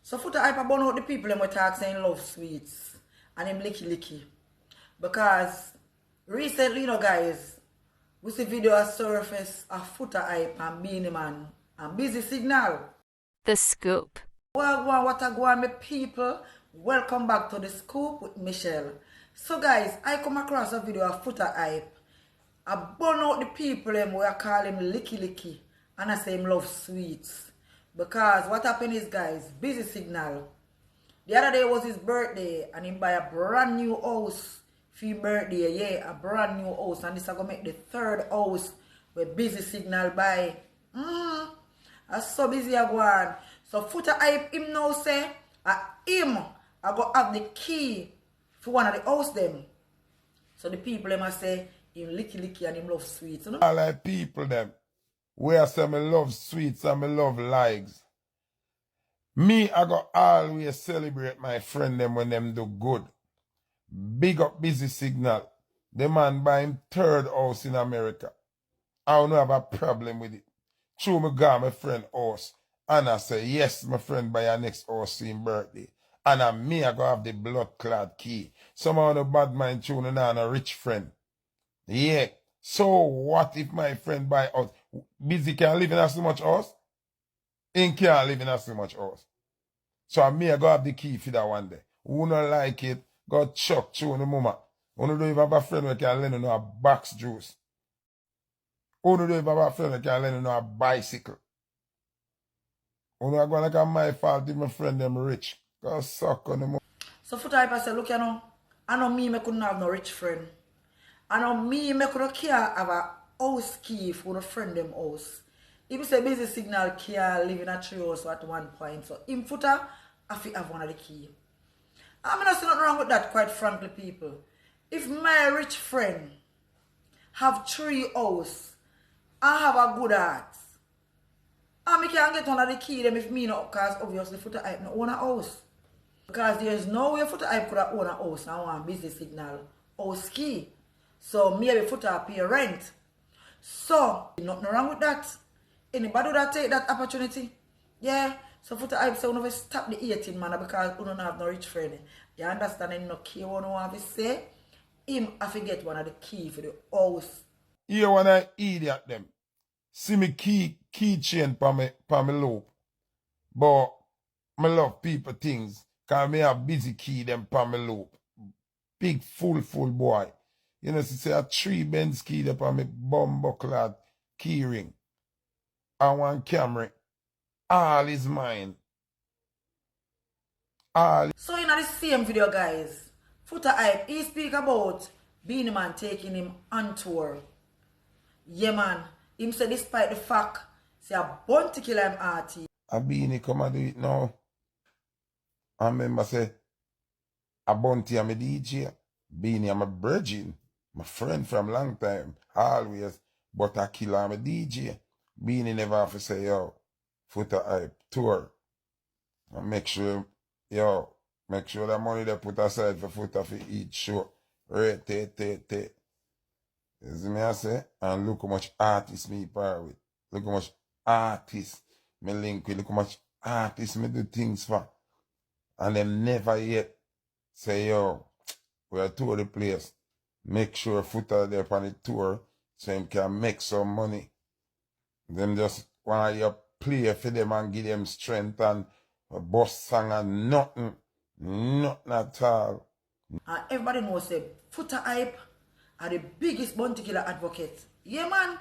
So Footah hype about out the people them we talk saying love sweets and him licky. Because recently, guys, we see video a surface of Footah hype and Beenie Man and Busy Signal. The Scoop. Well, what a go on, my people. Welcome back to The Scoop with Michelle. So guys, I come across a video of Footah hype. I burn out the people them we call him licky and I say him love sweets. Because what happened is, guys, Busy Signal. The other day was his birthday and he buy a brand new house for his birthday. Yeah, a brand new house. And this is going to make the third house where Busy Signal buy. I'm so busy I go on. So Footah hype him now say, him I go have the key for one of the house them. So the people them say him licky and him love sweets. You know? I like people them. Where say me love sweets and me love likes. Me, I go always celebrate my friend them when them do good. Big up Busy Signal. The man buy him third house in America. I don't have a problem with it. True, me got my friend house. And I say, yes, my friend buy your next house for his birthday. And I go have the blood clad key. Some of the bad mind tuning on a rich friend. Yeah. So what if my friend buy house? Busy can't live in a so much house? He can't live in a so much house. So I go have the key for that one day. Who not like it, go chuck through the mama. Who don't even have a friend who can lend you a box juice. Who don't even have a friend who can lend you a bicycle. Who not go like a my fault if my friend them rich. Go suck on the mama. So Footah hype say, look, I know me couldn't have no rich friend. I know me couldn't care have a house key for the friend them house. If you say Busy Signal care live in a tree house at one point. So in Footah, I feel have one of the key. I mean, I see nothing wrong with that, quite frankly, people. If my rich friend have 3 house, I have a good heart. I can get one of the key them if me not, because obviously Footah hype not own a house. Because there is no way Footah hype could have own a house and want Busy Signal house key. So maybe Footah pay rent. So nothing wrong with that. Anybody that take that opportunity? Yeah. So Footah hype say, we stop the 18 man because we don't have no rich friend. You understand? Him no key one want to say. Him have to get one of the key for the house. You want to idiot them. See me keychain pa me loop. But me love people things. Cause me have busy key them pa me loop. Big full boy. You know, say a 3 Benz key there pa me bumbucklad key ring. I want Camry. All is mine. All. So in the same video, guys, Footah hype, he speak about Beenie Man taking him on tour. Yeah, man. Him say despite the fact, say a bounty kill him artist. A Beenie come and do it now. I remember say, a bounty am a DJ. Beenie am a virgin. My friend from long time. Always. But a killer am a DJ. Beenie never have to say, yo, Footah hype, tour. And make sure that money they put aside for Footah for each show. Right, take. You see me I say? And look how much artists me par with. Look how much artists me link with. Look how much artists me do things for. And them never yet say, yo, we are tour the place. Make sure Footah there on the tour so him can make some money. Them just want you play for them and give them strength and a boss song and nothing. Nothing at all. And everybody knows say Footah hype are the biggest bounty killer advocate. Yeah, man.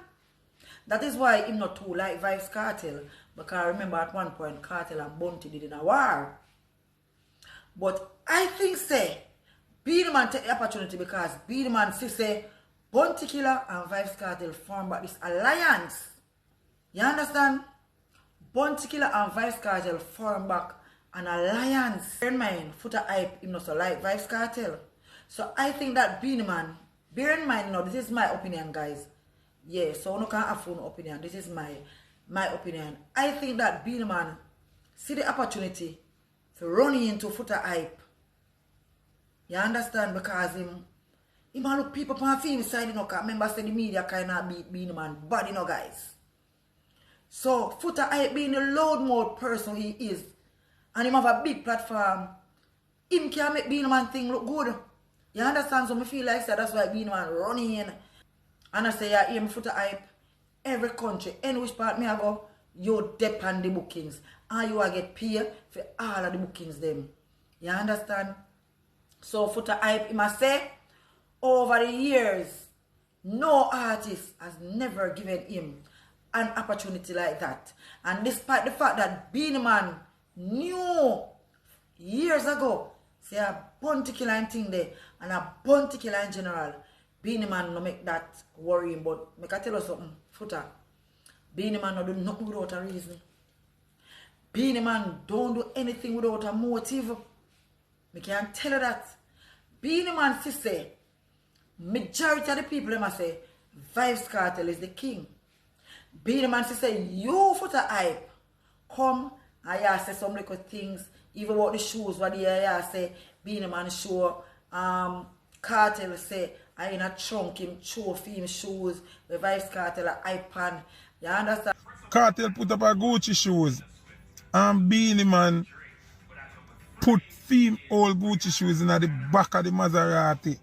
That is why him not too like Vybz Kartel. Because I remember at one point Kartel and Bounty did in a war. But I think say Beenie Man take the opportunity because Beenie Man say Bounty Killer and Vybz Kartel form back this alliance. You understand? Bounty Killer and Vybz Kartel form back an alliance. Bear in mind, Footah hype him not so like Vybz Kartel. So I think that Beenie Man, bear in mind now, this is my opinion, guys. Yeah, so no can have no opinion. This is my opinion. I think that Beenie Man see the opportunity to run into Footah hype. You understand? Because him look people on film side, you know, cause remember say the media kind of beat Beenie Man bad, you know, guys. So Footah hype being the loud mouth person he is, And him have a big platform. Him can make Beenie Man thing look good. You understand? So me feel like that's why Beenie Man running in. And I say, yeah, aim Footah hype. Every country, any which part me I go, you depend the bookings. And you will get paid for all of the bookings them. You understand? So Footah hype, he must say, over the years, no artist has never given him an opportunity like that. And despite the fact that Beenie Man knew years ago, say a bounty killer thing there, and a bounty killer in general, Beenie Man no make that worrying. But make I tell you something, Footah, Beenie Man no do nothing without a reason. Beenie Man don't do anything without a motive. Me can tell you that. Beenie Man say, majority of the people them say, Vybz Kartel is the king. Beenie Man say, you Footah hype, come and you say some little things, even about the shoes, what you say, Beenie Man show, Kartel say, I in a trunk him show for him shoes, the Vybz Kartel a hype on. You understand? Kartel put up a Gucci shoes. And Beenie Man put theme old Gucci shoes in the back of the Maserati.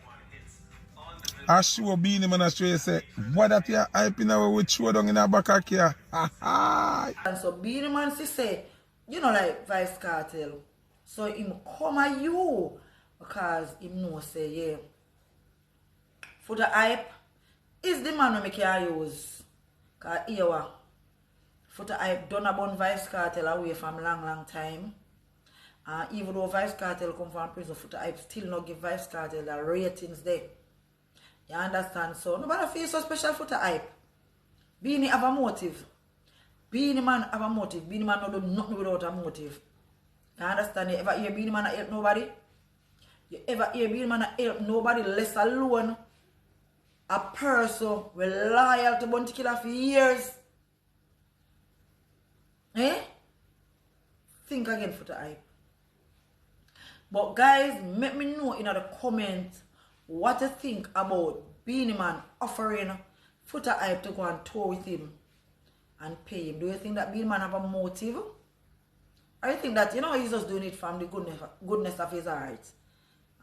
I show Beenie Man, I show you say, what that you hyping away with show down in the back of here? And so Beenie Man say, you know like Vybz Kartel. So him come at you because him know say, yeah, Footah hype is the man we can use. Because here Footah hype done about Vybz Kartel away from long time. Even though Vybz Kartel come from prison, Footah hype still not give Vybz Kartel the ratings there. You understand? So nobody feel so special Footah hype. Beenie have a motive. Beenie Man have a motive. Beenie Man no do nothing without a motive. You understand? You ever hear Beenie Man help nobody? You ever hear Beenie Man help nobody, less alone a person will loyal to bounty killer for years? Eh? Think again, Footah hype. But guys, let me know in the comment what you think about Beenie Man offering Footah hype to go and tour with him and pay him. Do you think that Beenie Man have a motive? Or you think that, you know, he's just doing it from the goodness of his heart?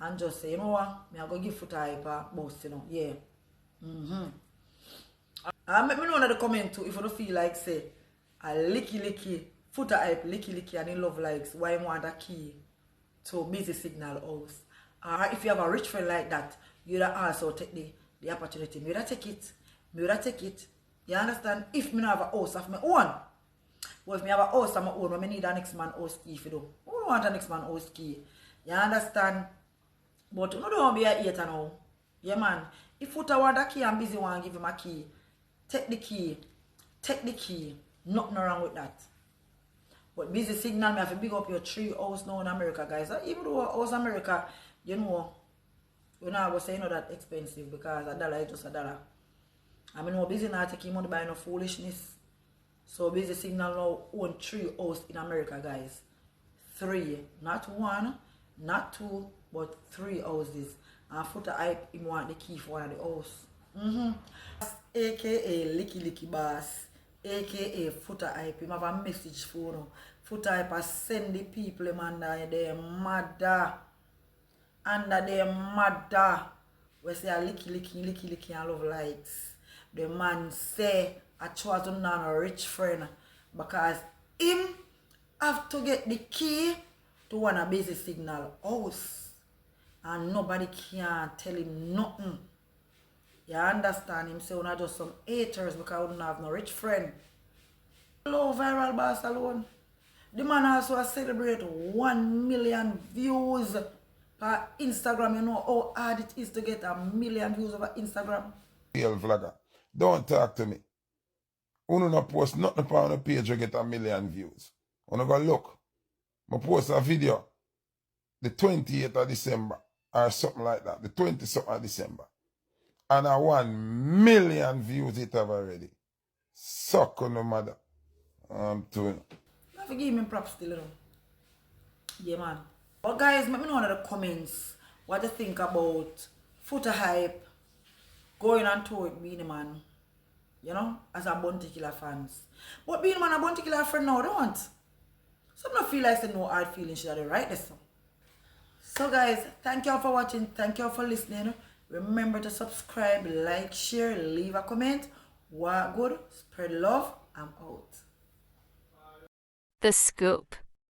And just say, you know what, I'm going to give Footah hype a boost, you know, yeah. Let me know in the comment too if you don't feel like, say, a licky, Footah hype, licky, and in love likes, why you want a key to busy signal house. Or if you have a rich friend like that, you would also take the opportunity. Me would take it. You understand? If me not have a house of my own. But if me have a house of my own, I need a next man house key for do. I don't want a next man house key. You understand? But you don't be a hater now. Yeah man. If Footah want a key and busy want to give him a key, take the key. Nothing wrong with that. But busy signal, me have to big up your 3 house now in America, guys. Even though house America, you know, we're not going to say you know that expensive because a dollar is just a dollar. I mean, busy not taking money by no foolishness. So busy signal now own 3 house in America, guys. 3, not 1, not 2, but 3 houses. And Footah hype, him want the key for one of the house. AKA Licky Boss. AKA Footah hype. Him have a message for you. Footah hype has send the people him under their mother. Under their mother. We say a licky and love likes. The man say I try to not a rich friend because him have to get the key to one a busy signal house. And nobody can tell him nothing. You understand him? Say we're not just some haters because we don't have no rich friend. Hello, Viral Boss alone. The man also has celebrate 1 million views per Instagram. You know how hard it is to get 1 million views over Instagram? Real vlogger, don't talk to me. Uno not post nothing on the page to get 1 million views. Uno go look. I post a video the 28th of December or something like that. The 20th of December. And 1 million views it have already. Suck on the mother. I'm doing. I have to give him props still, you know. Yeah, man. But guys, let me know in the comments what you think about Footah hype going on tour with Beenie Man. You know, as a bounty killer fans. But Beenie Man a bounty killer friend now, don't. Some don't feel like say no hard feelings should have the right this. So guys, thank you all for watching. Thank you all for listening. Remember to subscribe, like, share, leave a comment. What good? Spread love. I'm out. The Scoop.